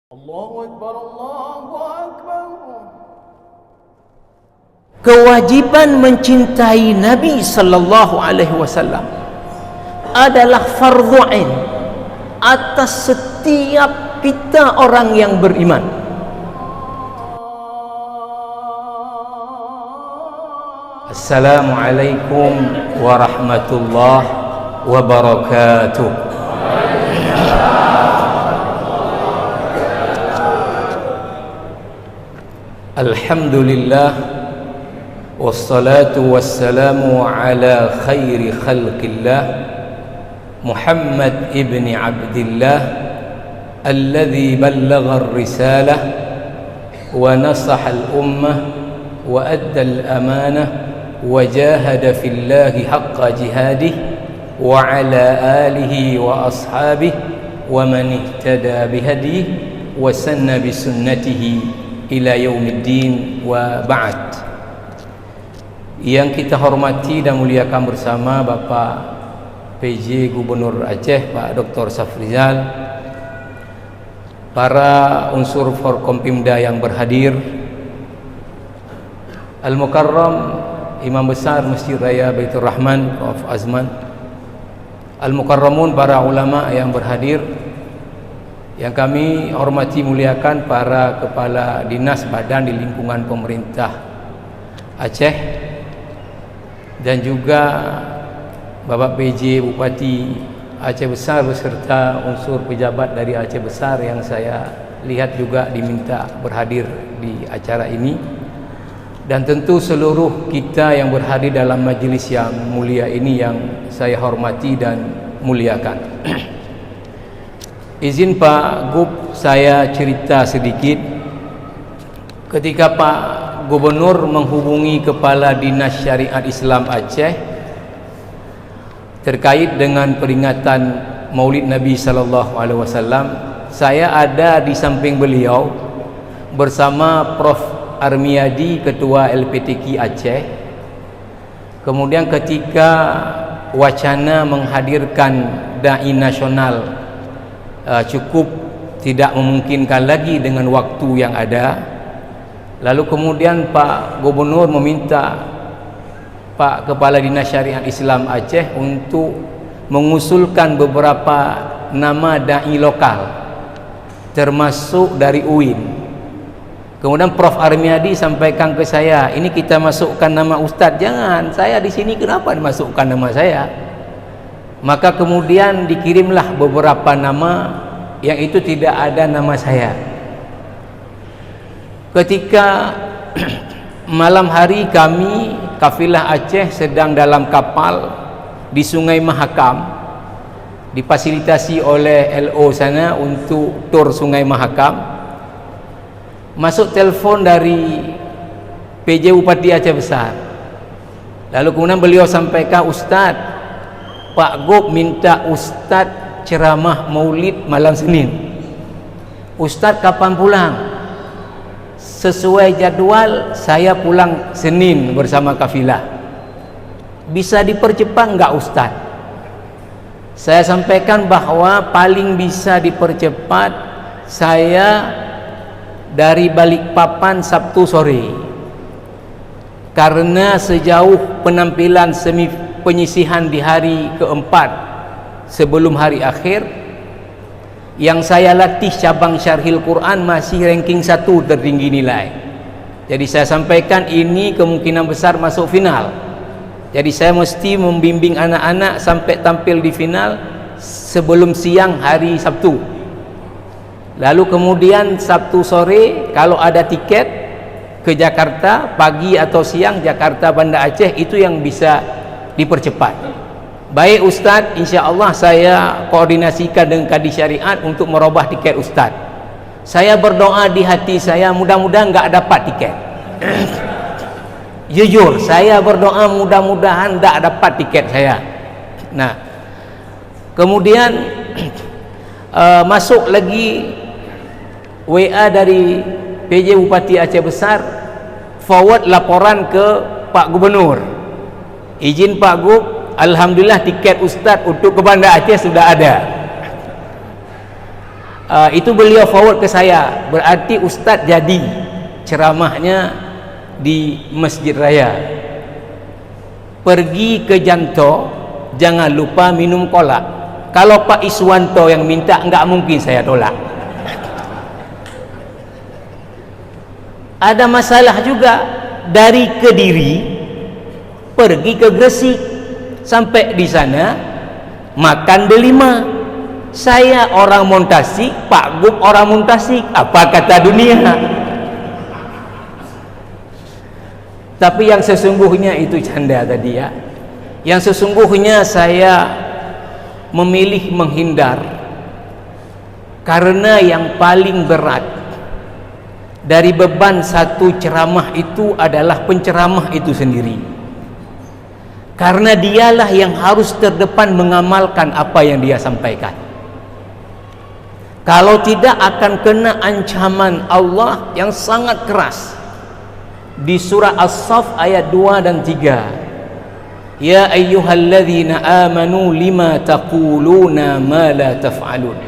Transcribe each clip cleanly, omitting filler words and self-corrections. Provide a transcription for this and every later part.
Allahu Akbar, Allahu Akbar. Kewajiban mencintai Nabi sallallahu alaihi wasallam adalah fardhu ain atas setiap kita orang yang beriman. Assalamualaikum warahmatullahi wabarakatuh. Alhamdulillah wassalatu wassalamu ala khairi khalqillah Muhammad ibn Abdillah alladhi ballagha ar-risalah wa nasaha al-ummah wa adda al-amanah wa jahada fillahi haqqa jihadih wa ala alihi wa ashabihi wa man ihtada bihadihi wa sanna bisunnatihi ila yaumiddin wa ba'd. Yang kita hormati dan muliakan bersama Bapak PJ Gubernur Aceh Pak Dr. Safrizal, para unsur Forkompimda yang berhadir, Al-Mukarram Imam Besar Masjid Raya Baitur Rahman Prof. Azman, Al-Mukarramun para ulama yang berhadir, yang kami hormati muliakan para kepala dinas badan di lingkungan pemerintah Aceh, dan juga Bapak PJ Bupati Aceh Besar beserta unsur pejabat dari Aceh Besar yang saya lihat juga diminta berhadir di acara ini, dan tentu seluruh kita yang berhadir dalam majelis yang mulia ini yang saya hormati dan muliakan. Izin Pak Gub, saya cerita sedikit. Ketika Pak Gubernur menghubungi Kepala Dinas Syariat Islam Aceh terkait dengan peringatan Maulid Nabi sallallahu alaihi wasallam, saya ada di samping beliau bersama Prof. Armiadi, Ketua LPTQ Aceh. Kemudian ketika wacana menghadirkan dai nasional cukup tidak memungkinkan lagi dengan waktu yang ada, lalu kemudian Pak Gubernur meminta Pak Kepala Dinas Syariat Islam Aceh untuk mengusulkan beberapa nama dai lokal termasuk dari UIN. Kemudian Prof. Armiadi sampaikan ke saya, ini kita masukkan nama Ustadz. Jangan, saya di sini kenapa dimasukkan nama saya? Maka kemudian dikirimlah beberapa nama yang itu tidak ada nama saya. Ketika malam hari kami kafilah Aceh sedang dalam kapal di Sungai Mahakam, difasilitasi oleh LO sana untuk tur Sungai Mahakam, masuk telefon dari PJ Bupati Aceh Besar. Lalu kemudian beliau sampaikan, Ustadz, Pak Gub minta Ustadz ceramah maulid malam Senin. Ustadz kapan pulang? Sesuai jadwal saya pulang Senin bersama kafilah. Bisa dipercepat enggak Ustadz? Saya sampaikan bahwa paling bisa dipercepat saya dari Balikpapan Sabtu sore, karena sejauh penampilan semi penyisihan di hari keempat sebelum hari akhir, yang saya latih cabang syarhil Quran masih ranking 1 tertinggi nilai. Jadi saya sampaikan ini kemungkinan besar masuk final. Jadi saya mesti membimbing anak-anak sampai tampil di final sebelum siang hari Sabtu. Lalu kemudian Sabtu sore kalau ada tiket ke Jakarta, pagi atau siang Jakarta Banda Aceh, itu yang bisa dipercepat. Baik Ustadz, insya Allah saya koordinasikan dengan Kadi Syariat untuk merubah tiket Ustadz. Saya berdoa di hati saya, mudah-mudahan nggak dapat tiket. Jujur, saya berdoa mudah-mudahan nggak dapat tiket saya. Nah, kemudian masuk lagi WA dari PJ Bupati Aceh Besar, forward laporan ke Pak Gubernur. Izin Pak Gub, alhamdulillah tiket Ustadz untuk ke Banda Aceh sudah ada. Itu beliau forward ke saya, berarti ustaz jadi ceramahnya di Masjid Raya. Pergi ke Janto, jangan lupa minum kolak. Kalau Pak Iswanto yang minta, enggak mungkin saya tolak. Ada masalah juga, dari Kediri pergi ke Gresik, sampai di sana makan delima. Saya orang Montasik, Pak Gub orang Montasik, apa kata dunia? Tapi yang sesungguhnya itu canda tadi ya. Yang sesungguhnya saya memilih menghindar karena yang paling berat dari beban satu ceramah itu adalah penceramah itu sendiri, karena dialah yang harus terdepan mengamalkan apa yang dia sampaikan. Kalau tidak akan kena ancaman Allah yang sangat keras di surah As-Saff ayat 2 dan 3. Ya ayyuhalladzina amanu lima taquluna ma la taf'alun.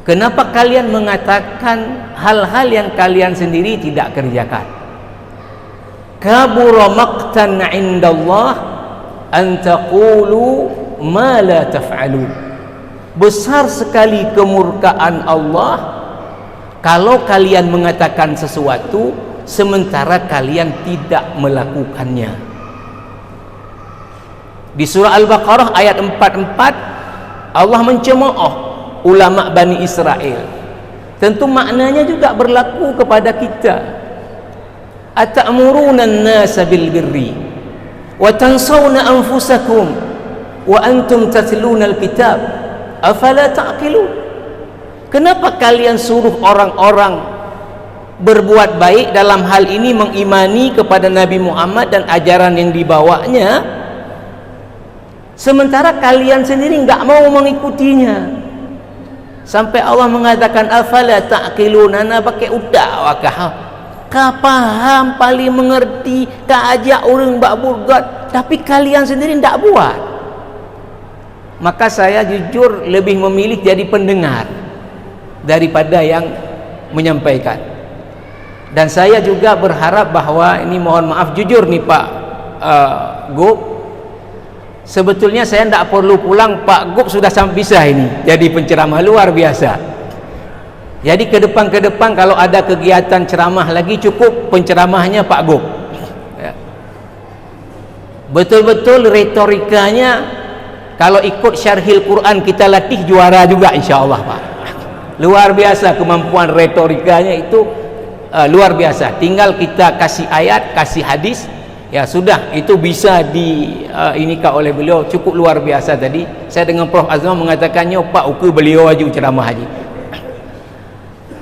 Kenapa kalian mengatakan hal-hal yang kalian sendiri tidak kerjakan? Kabura maqtan 'indallah an taqulu ma la taf'alun. Besar sekali kemurkaan Allah kalau kalian mengatakan sesuatu sementara kalian tidak melakukannya. Di surah Al-Baqarah ayat 44 Allah mencemooh ulama Bani Israel. Tentu maknanya juga berlaku kepada kita. Ata'muruna an-nasa bil birri wa tansawna anfusakum wa antum tatluna al-kitab afala ta'qilun. Kenapa kalian suruh orang-orang berbuat baik, dalam hal ini mengimani kepada Nabi Muhammad dan ajaran yang dibawanya, sementara kalian sendiri enggak mau mengikutinya? Sampai Allah mengatakan afala ta'qilun, ana pakai udah wakah ka paham paling mengerti ka ajak orang bak burgat, tapi kalian sendiri enggak buat. Maka saya jujur lebih memilih jadi pendengar daripada yang menyampaikan. Dan saya juga berharap bahwa ini, mohon maaf jujur nih Pak Gub, sebetulnya saya tidak perlu pulang, Pak Gub sudah bisa ini jadi penceramah luar biasa. Jadi ke depan kalau ada kegiatan ceramah lagi, cukup penceramahnya Pak Gub ya. Betul-betul retorikanya kalau ikut syarhil Quran kita latih juara juga insyaallah Pak. Luar biasa kemampuan retorikanya itu, luar biasa. Tinggal kita kasih ayat, kasih hadis, ya sudah, itu bisa inikah oleh beliau, cukup luar biasa. Tadi saya dengan Prof Azman mengatakannya, Pak uku beliau aja ceramah haji.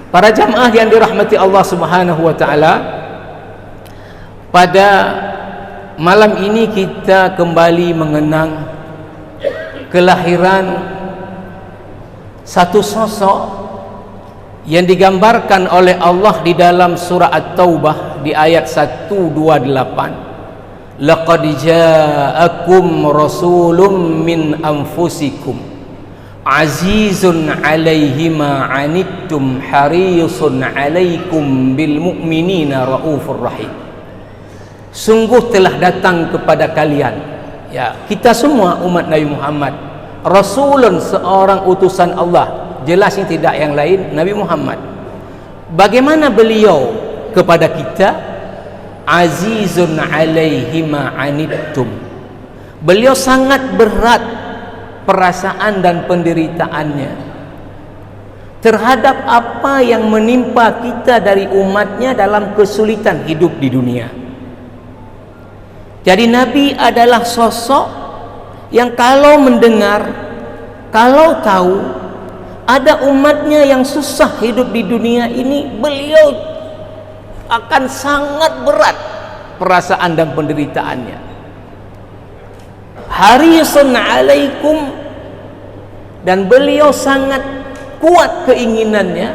Para jamaah yang dirahmati Allah Subhanahu wa taala, pada malam ini kita kembali mengenang kelahiran satu sosok yang digambarkan oleh Allah di dalam surah At-Taubah di ayat 128. Laqad ja'akum rasulun min anfusikum azizun 'alaihi ma 'anittum harisun 'alaikum bil mu'minina raufur rahim. Sungguh telah datang kepada kalian, ya, kita semua umat Nabi Muhammad, rasulun, seorang utusan Allah, jelas yang tidak yang lain Nabi Muhammad. Bagaimana beliau kepada kita? Azizun 'alaihi ma 'anittum. Beliau sangat berat perasaan dan penderitaannya terhadap apa yang menimpa kita dari umatnya dalam kesulitan hidup di dunia. Jadi Nabi adalah sosok yang kalau mendengar, kalau tahu ada umatnya yang susah hidup di dunia ini, beliau akan sangat berat perasaan dan penderitaannya. Harisun 'alaikum, dan beliau sangat kuat keinginannya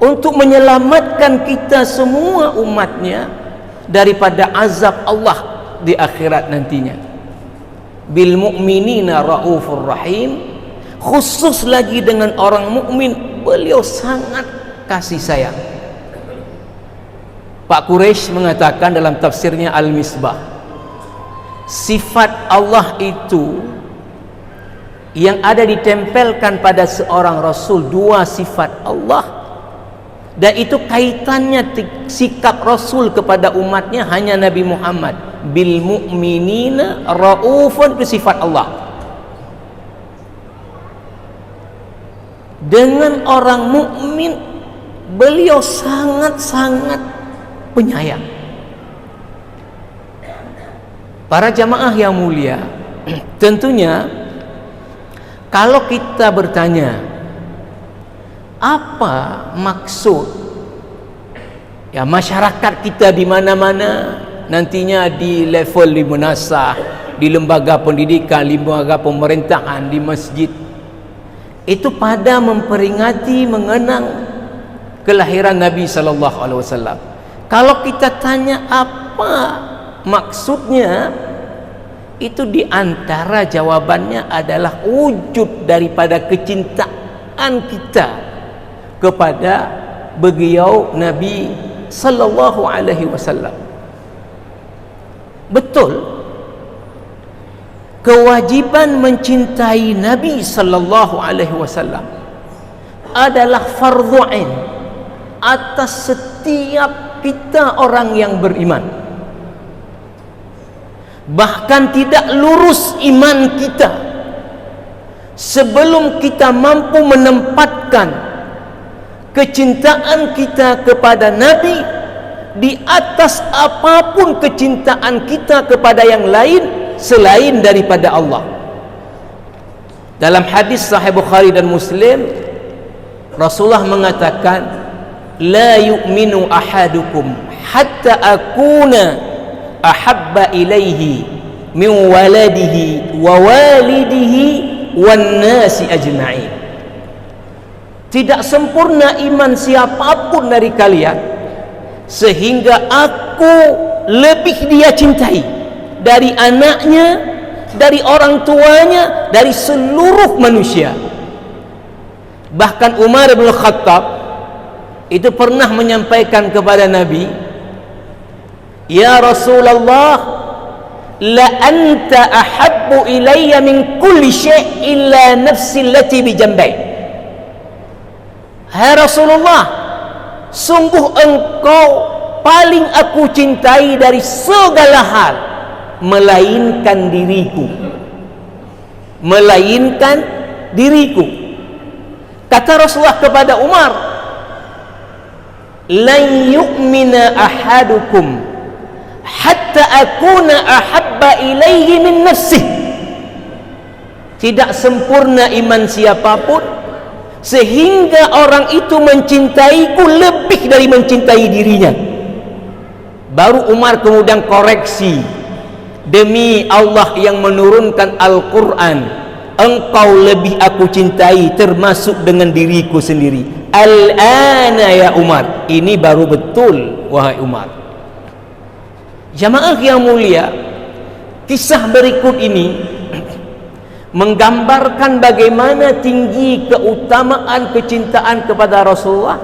untuk menyelamatkan kita semua umatnya daripada azab Allah di akhirat nantinya. Bil mu'minina raufur rahim, khusus lagi dengan orang mukmin beliau sangat kasih sayang. Pak Quraisy mengatakan dalam tafsirnya Al-Misbah, sifat Allah itu yang ada ditempelkan pada seorang Rasul, dua sifat Allah, dan itu kaitannya sikap Rasul kepada umatnya hanya Nabi Muhammad. Bil mu'minina raufun, itu sifat Allah. Dengan orang mukmin beliau sangat-sangat penyayang. Para jamaah yang mulia, tentunya kalau kita bertanya apa maksud ya masyarakat kita di mana-mana, nantinya di level di menasah, di lembaga pendidikan, lembaga pemerintahan, di masjid, itu pada memperingati mengenang kelahiran Nabi sallallahu alaihi wasallam. Kalau kita tanya apa maksudnya, itu di antara jawabannya adalah wujud daripada kecintaan kita kepada beliau Nabi sallallahu alaihi wasallam. Betul, kewajiban mencintai Nabi sallallahu alaihi wasallam adalah fardhu ain atas setiap kita orang yang beriman. Bahkan tidak lurus iman kita sebelum kita mampu menempatkan kecintaan kita kepada Nabi di atas apapun kecintaan kita kepada yang lain selain daripada Allah. Dalam hadis Sahih Bukhari dan Muslim, Rasulullah mengatakan, la yu'minu ahadukum hatta akuna ahabba ilaihi min waladihi wa walidihi wan nasi ajma'in. Tidak sempurna iman siapapun dari kalian sehingga aku lebih dia cintai dari anaknya, dari orang tuanya, dari seluruh manusia. Bahkan Umar bin Khattab itu pernah menyampaikan kepada Nabi, ya Rasulullah, la anta ahabbu ilayya min kulli syai' illa nafsi allati bi jambai. Hai Rasulullah, sungguh engkau paling aku cintai dari segala hal melainkan diriku, melainkan diriku. Kata Rasulullah kepada Umar, lan yu'mina ahadukum hatta akuna ahabba ilaihi min nafsih. Tidak sempurna iman siapapun sehingga orang itu mencintaiku lebih dari mencintai dirinya. Baru Umar kemudian koreksi, demi Allah yang menurunkan Al-Quran, engkau lebih aku cintai termasuk dengan diriku sendiri. Al-ana ya Umar, ini baru betul wahai Umar. Jamaah yang mulia, kisah berikut ini menggambarkan bagaimana tinggi keutamaan kecintaan kepada Rasulullah,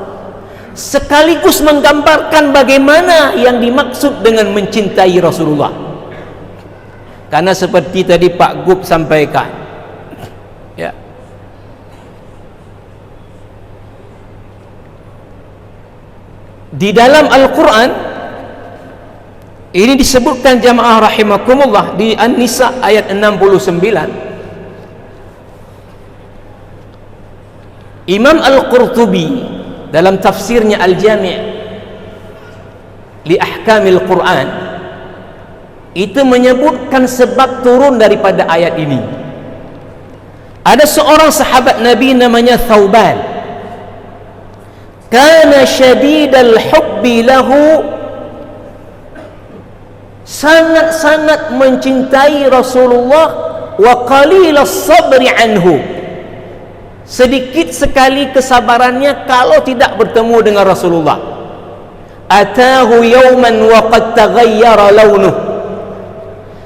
sekaligus menggambarkan bagaimana yang dimaksud dengan mencintai Rasulullah. Karena seperti tadi Pak Gub sampaikan, ya, di dalam Al-Quran ini disebutkan jamaah rahimakumullah di An-Nisa ayat 69. Imam Al-Qurtubi dalam tafsirnya Al-Jami' li Ahkamil Quran itu menyebutkan sebab turun daripada ayat ini. Ada seorang sahabat Nabi namanya Thauban, kana syadidal hubbi lahu, sangat-sangat mencintai Rasulullah, wa qalilas sabri anhu, sedikit sekali kesabarannya kalau tidak bertemu dengan Rasulullah. Atahu yawman wa qad taghayyara launuh,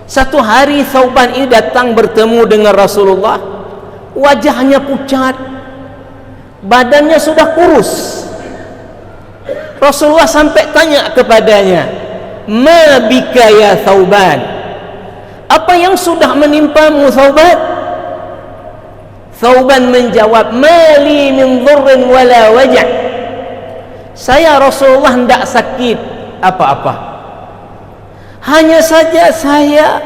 satu hari Thauban ini datang bertemu dengan Rasulullah, wajahnya pucat, badannya sudah kurus. Rasulullah sampai tanya kepadanya, "Ma bika ya Thauban?" Apa yang sudah menimpamu Thauban? Thauban menjawab, "Mali min dhurrin wala wajah." Saya Rasulullah tidak sakit apa-apa. Hanya saja saya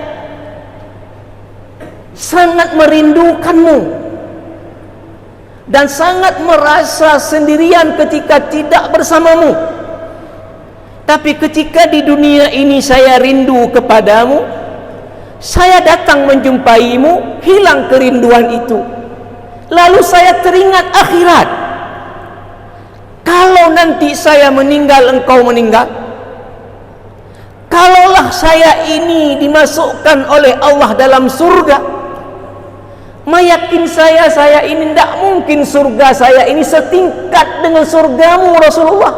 sangat merindukanmu dan sangat merasa sendirian ketika tidak bersamamu. Tapi ketika di dunia ini saya rindu kepadamu, saya datang menjumpaimu, hilang kerinduan itu. Lalu saya teringat akhirat. Kalau nanti saya meninggal, engkau meninggal. Kalaulah saya ini dimasukkan oleh Allah dalam surga, mayakin saya ini tidak mungkin surga saya ini setingkat dengan surgamu Rasulullah.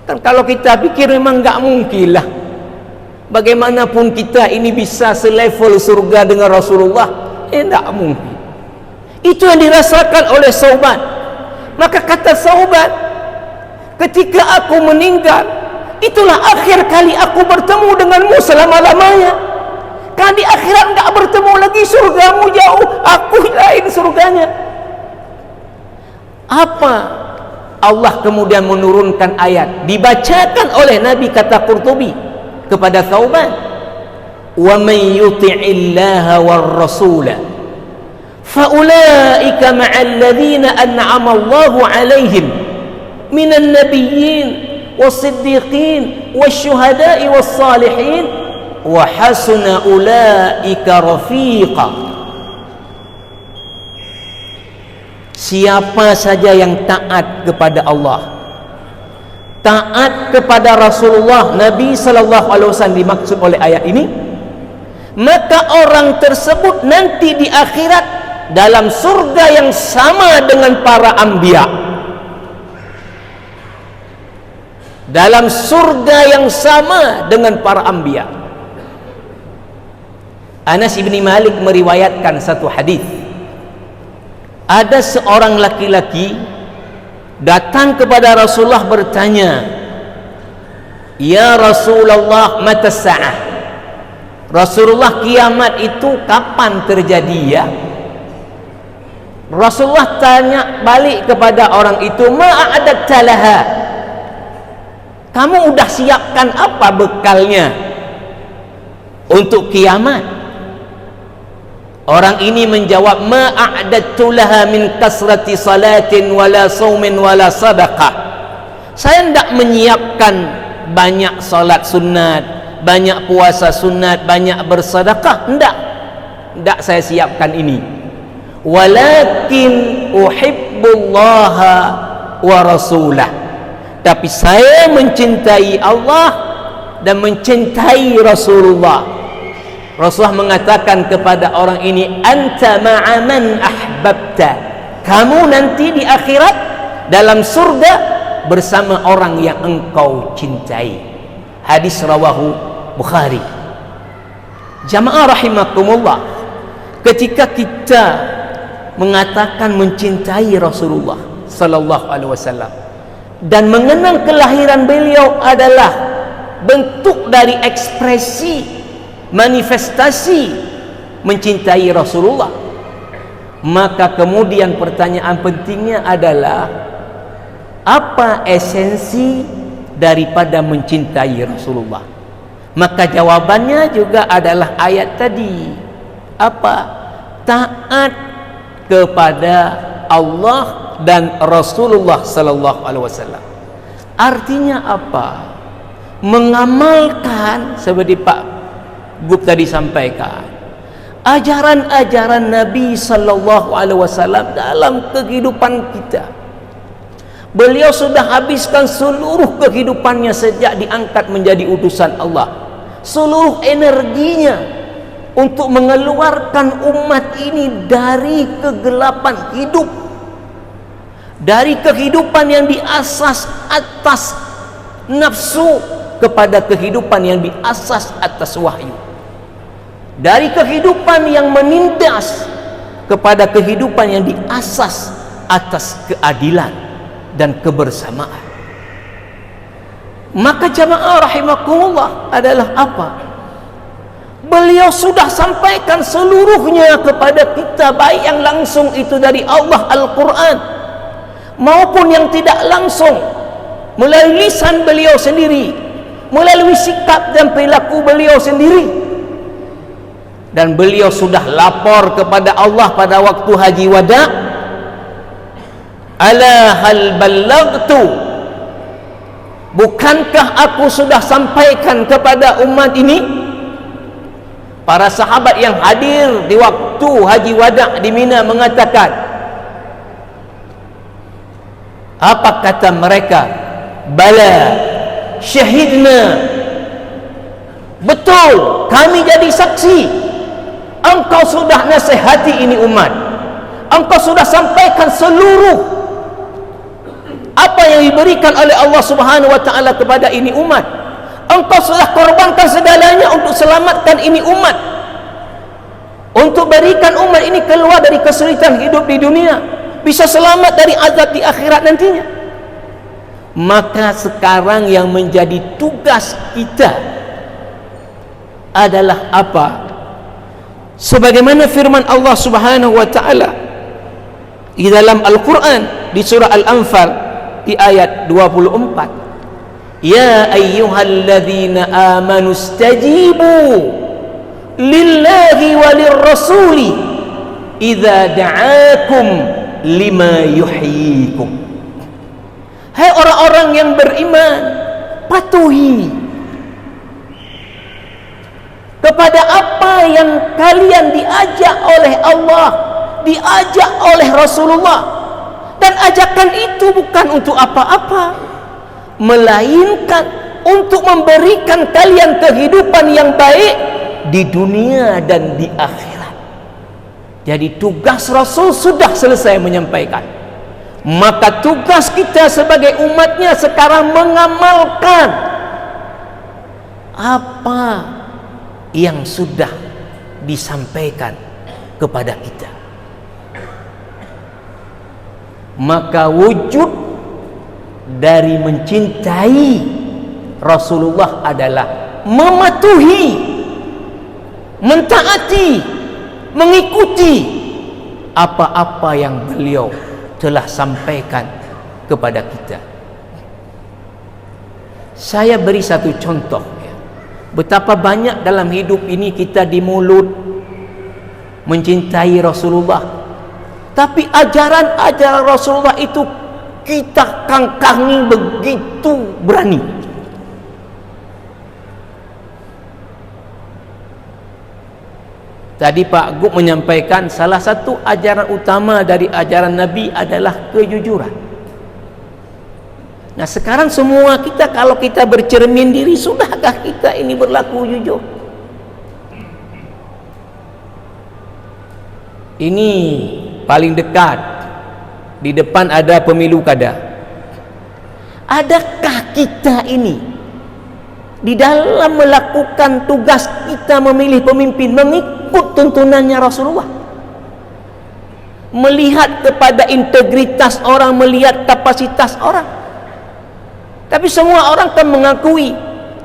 Kan kalau kita pikir memang enggak mungkin lah. Bagaimanapun kita ini bisa selevel surga dengan Rasulullah, tidak mungkin. Itu yang dirasakan oleh Thauban. Maka kata Thauban, ketika aku meninggal, itulah akhir kali aku bertemu denganmu selama-lamanya. Kan di akhirat enggak bertemu lagi, surgamu jauh, aku lain surganya. Apa Allah kemudian menurunkan ayat, dibacakan oleh Nabi, kata Qurtubi kepada Thauban, "Wa may yuti'illaha war rasula fa ulaika ma'al ladzina an'ama Allahu 'alaihim minan nabiyyin was-siddiqin wasyuhada'i was-salihin wa hasuna ulaika rafiqa." Siapa saja yang taat kepada Allah, taat kepada Rasulullah Nabi sallallahu alaihi wasallam dimaksud oleh ayat ini, maka orang tersebut nanti di akhirat dalam surga yang sama dengan para anbiya, dalam surga yang sama dengan para anbiya. Anas bin Malik meriwayatkan satu hadis. Ada seorang laki-laki datang kepada Rasulullah bertanya, "Ya Rasulullah, mata sa'ah?" Rasulullah, kiamat itu kapan terjadi ya? Rasulullah tanya balik kepada orang itu, "Ma'adatta laha?" Kamu udah siapkan apa bekalnya untuk kiamat? Orang ini menjawab, "Ma'adattu laha min kasrati salatin wala saumin wala sadaqah." Saya tidak menyiapkan banyak salat sunat, banyak puasa sunat, banyak bersedekah. Tidak saya siapkan ini. Walakin uhibbullaha wa rasulah. Tapi saya mencintai Allah dan mencintai Rasulullah. Rasulullah mengatakan kepada orang ini, "Anta ma'a man ahbabta." Kamu nanti di akhirat dalam surga bersama orang yang engkau cintai. Hadis rawahu Bukhari. Jamaah rahimakumullah, ketika kita mengatakan mencintai Rasulullah sallallahu alaihi wasallam dan mengenang kelahiran beliau adalah bentuk dari ekspresi, manifestasi mencintai Rasulullah, maka kemudian pertanyaan pentingnya adalah apa esensi daripada mencintai Rasulullah? Maka jawabannya juga adalah ayat tadi. Apa? Taat kepada Allah dan Rasulullah sallallahu alaihi wasallam. Artinya apa? Mengamalkan seperti Pak Gub tadi sampaikan, ajaran-ajaran Nabi sallallahu alaihi wasallam dalam kehidupan kita. Beliau sudah habiskan seluruh kehidupannya sejak diangkat menjadi utusan Allah, seluruh energinya untuk mengeluarkan umat ini dari kegelapan hidup, dari kehidupan yang diasas atas nafsu kepada kehidupan yang diasas atas wahyu, dari kehidupan yang menindas kepada kehidupan yang diasas atas keadilan dan kebersamaan. Maka jamaah rahimakumullah adalah apa? Beliau sudah sampaikan seluruhnya kepada kita, baik yang langsung itu dari Allah Al-Quran maupun yang tidak langsung melalui lisan beliau sendiri, melalui sikap dan perilaku beliau sendiri. Dan beliau sudah lapor kepada Allah pada waktu haji wada, ala hal ballaghtu, bukankah aku sudah sampaikan kepada umat ini? Para sahabat yang hadir di waktu haji wada di Mina mengatakan, apa kata mereka? Bala syahidna, betul kami jadi saksi, engkau sudah nasihati ini umat, engkau sudah sampaikan seluruh apa yang diberikan oleh Allah Subhanahu wa taala kepada ini umat, engkau sudah korbankan segalanya untuk selamatkan ini umat, untuk berikan umat ini keluar dari kesulitan hidup di dunia, bisa selamat dari azab di akhirat nantinya. Maka sekarang yang menjadi tugas kita adalah apa? Sebagaimana firman Allah Subhanahu wa taala di dalam Al-Quran di surah Al-Anfal di ayat 24, ya ayyuhalladzina amanu istajibu lillahi walirrasuli idza da'akum lima yuhyikum. Hai orang-orang yang beriman, patuhi kepada apa yang kalian diajak oleh Allah, diajak oleh Rasulullah. Dan ajakan itu bukan untuk apa-apa, melainkan untuk memberikan kalian kehidupan yang baik di dunia dan di akhirat. Jadi tugas Rasul sudah selesai menyampaikan. Maka tugas kita sebagai umatnya sekarang mengamalkan apa yang sudah disampaikan kepada kita. Maka wujud dari mencintai Rasulullah adalah mematuhi, mentaati, mengikuti apa-apa yang beliau telah sampaikan kepada kita. Saya beri satu contoh ya. Betapa banyak dalam hidup ini kita di mulut mencintai Rasulullah, tapi ajaran-ajaran Rasulullah itu kita kangkangi begitu berani. Tadi Pak Gub menyampaikan salah satu ajaran utama dari ajaran Nabi adalah kejujuran. Nah sekarang semua kita, kalau kita bercermin diri, sudahkah kita ini berlaku jujur? Ini paling dekat, di depan ada pemilu kada. Adakah kita ini di dalam melakukan tugas kita memilih pemimpin mengikut tuntunannya Rasulullah, melihat kepada integritas orang, melihat kapasitas orang? Tapi semua orang kan mengakui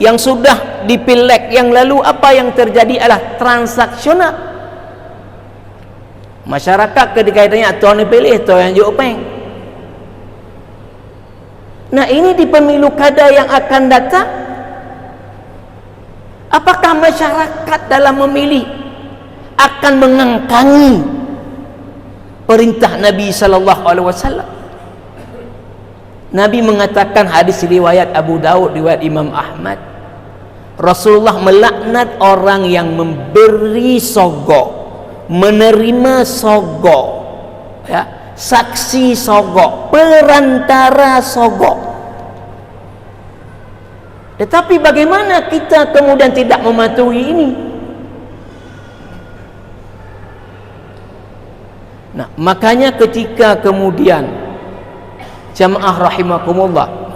yang sudah di Pileg yang lalu apa yang terjadi adalah transaksional. Masyarakat ketika ditanya tuan pilih tuan yang jopeng. Nah ini di pemilu kada yang akan datang, apakah masyarakat dalam memilih akan mengangkangi perintah Nabi sallallahu alaihi wasallam? Nabi mengatakan, hadis riwayat Abu Daud, riwayat Imam Ahmad, Rasulullah melaknat orang yang memberi sogok, menerima sogok, ya, saksi sogok, perantara sogok. Tetapi bagaimana kita kemudian tidak mematuhi ini? Nah, makanya ketika kemudian jamaah rahimakumullah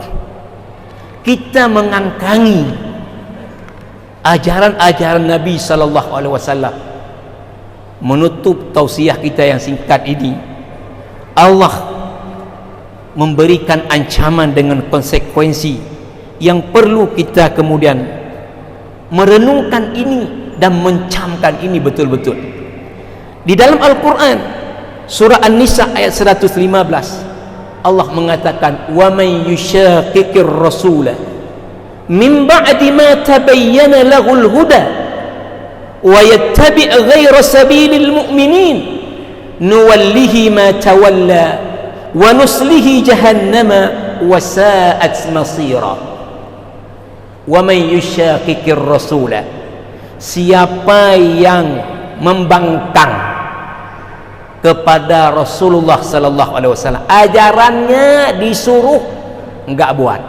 kita mengangkangi ajaran-ajaran Nabi sallallahu alaihi wasallam, menutup tausiah kita yang singkat ini, Allah memberikan ancaman dengan konsekuensi yang perlu kita kemudian merenungkan ini dan mencamkan ini betul-betul. Di dalam Al-Quran surah An-Nisa ayat 115 Allah mengatakan, wa man yushaqiqir rasula min ba'di ma tabayyana lahul huda wa yattabi' ghayra sabilil mu'minin nuwallihi ma tawalla wa nuslihi jahannama wa sa'at masira. Wa man yushaqiqir rasula, siapa yang membangkang kepada Rasulullah sallallahu alaihi wasallam, ajarannya disuruh enggak buat.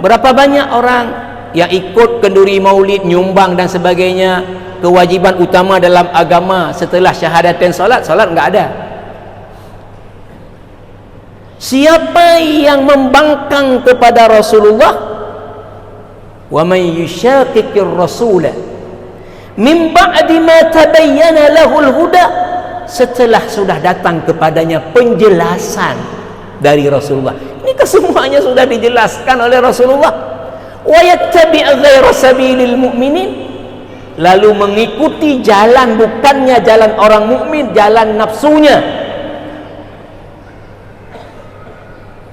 Berapa banyak orang yang ikut kenduri maulid, nyumbang dan sebagainya, kewajiban utama dalam agama setelah syahadatain salat enggak ada. Siapa yang membangkang kepada Rasulullah, wa man yushaqiqir rasula min ba'di ma tabayyana lahul huda, setelah sudah datang kepadanya penjelasan dari Rasulullah. Ini kesemuanya sudah dijelaskan oleh Rasulullah. Wa yattabi' ghayra sabilil mu'minin, lalu mengikuti jalan bukannya jalan orang mukmin, jalan nafsunya.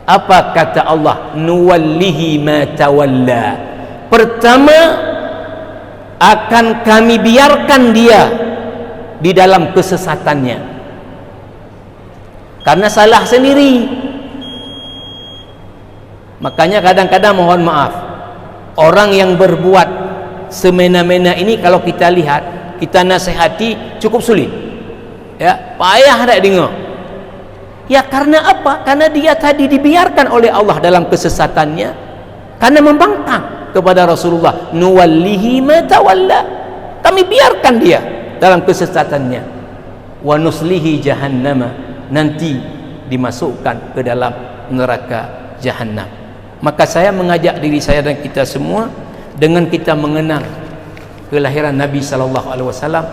Apa kata Allah? Nuwallihi ma tawalla. Pertama, akan kami biarkan dia di dalam kesesatannya karena salah sendiri. Makanya kadang-kadang mohon maaf, orang yang berbuat semena-mena ini kalau kita lihat, kita nasihati cukup sulit ya, payah nak dengar ya. Karena apa? Karena dia tadi dibiarkan oleh Allah dalam kesesatannya karena membangkang kepada Rasulullah. Nuwallihi ma tawalla, kami biarkan dia dalam kesesatannya. Wa nuslihi jahannama, nanti dimasukkan ke dalam neraka jahannam. Maka saya mengajak diri saya dan kita semua, dengan kita mengenang kelahiran Nabi sallallahu alaihi wasallam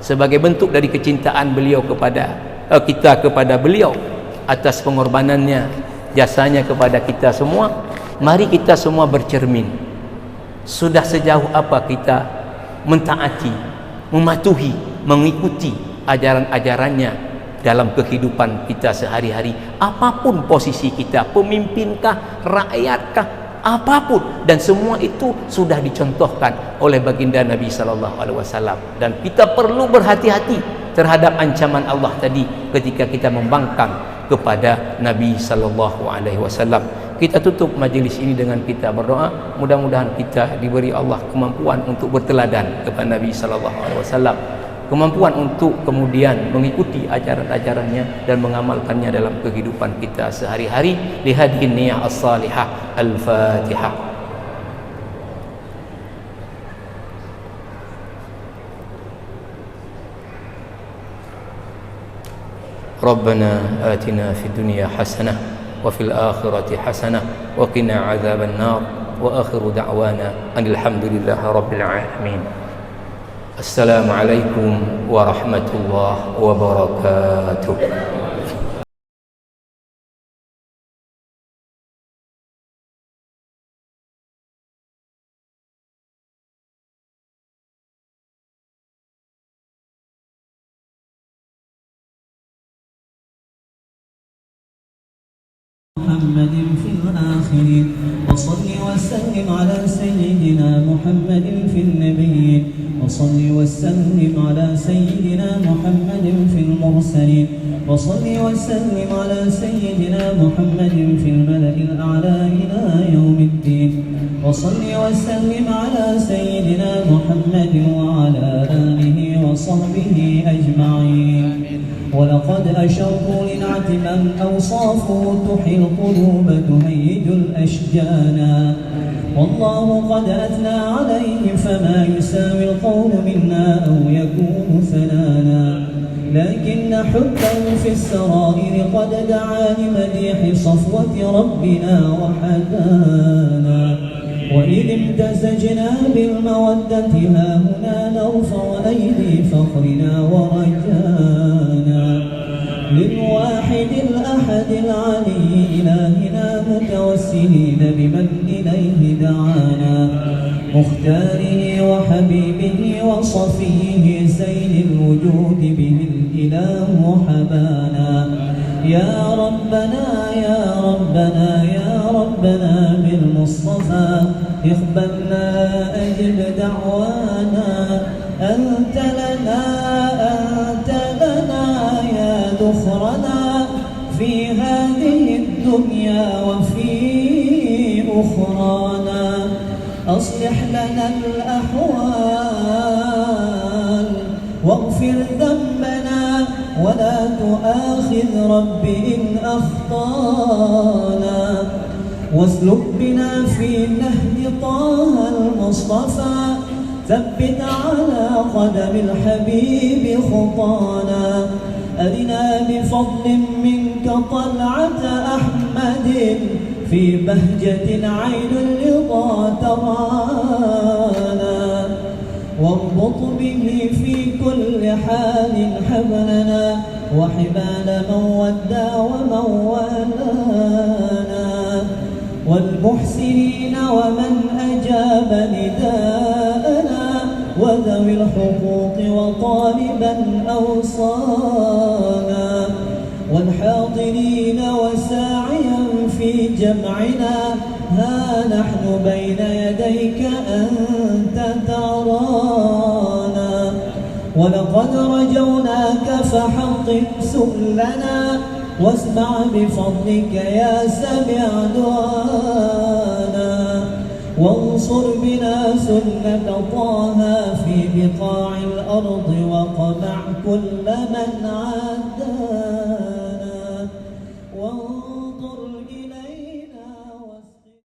sebagai bentuk dari kecintaan beliau kepada kita kepada beliau atas pengorbanannya, jasanya kepada kita semua. Mari kita semua bercermin, sudah sejauh apa kita mentaati, mematuhi, mengikuti ajaran-ajarannya dalam kehidupan kita sehari-hari, apapun posisi kita, pemimpinkah, rakyatkah, apapun, dan semua itu sudah dicontohkan oleh baginda Nabi sallallahu alaihi wasallam. Dan kita perlu berhati-hati terhadap ancaman Allah tadi ketika kita membangkang kepada Nabi sallallahu alaihi wasallam. Kita tutup majlis ini dengan kita berdoa, mudah-mudahan kita diberi Allah kemampuan untuk berteladan kepada Nabi sallallahu alaihi wasallam, kemampuan untuk kemudian mengikuti ajaran-ajarannya dan mengamalkannya dalam kehidupan kita sehari-hari. Lihadhihi niyyah as-salihah. Al-Fatihah. Rabbana atina fid dunya hasanah wa fil akhirati hasanah wa qina adzaban nar wa akhiru da'wana alhamdulillahi rabbil alamin. Assalamualaikum warahmatullahi wabarakatuh. محمد في الآخرين وصل وسلم على سيدنا محمد في النبيين وصل وسلم على سيدنا محمد في المرسلين وصل وسلم على سيدنا محمد في الملأ الأعلى إلى يوم الدين وصل وسلم على سيدنا محمد وعلى آله وصحبه أجمعين. ولقد أشروا لنعت من أوصافه تحيي القلوب تهيج الأشجانا والله قد أثنى عليه فما يساوي القول منا أو يكون ثنانا لكن حبه في السرائر قد دعا لمديح صفوة ربنا وحدانا وإذ امتزجنا بالمودة ها هنا نرفع أيدي فخرنا ورجانا للواحد الأحد العلي إلهنا متوسلين بمن إليه دعانا مختاره وحبيبه وصفيه سيد الوجود به الإله حبانا يا ربنا يا ربنا يا ربنا بالمصطفى اقبلنا أجب دعوانا أنت لنا يا ذخرنا في هذه الدنيا وفي أخرانا أصلح لنا الأحوال واغفر ذنبنا ولا تؤاخذ رب إن أخطانا واسلك بنا في نهج طه المصطفى ثبت على قدم الحبيب خطانا أرنا بفضل منك طلعة أحمد في بهجة عين الرضا ترانا واربط به في كل حال حبلنا وحبال من ودى ومن والانا والمحسنين ومن أجاب نداءنا وذوي الحقوق وطالبا أوصانا والحاضرين وساعيا في جمعنا ها نحن بين يديك أنت ترانا ولقد رجوناك فحقق سؤلنا واسمع بفضلك يا سميع دعانا وانصر بنا سنة طه في بقاع الأرض وقمع كل من عادانا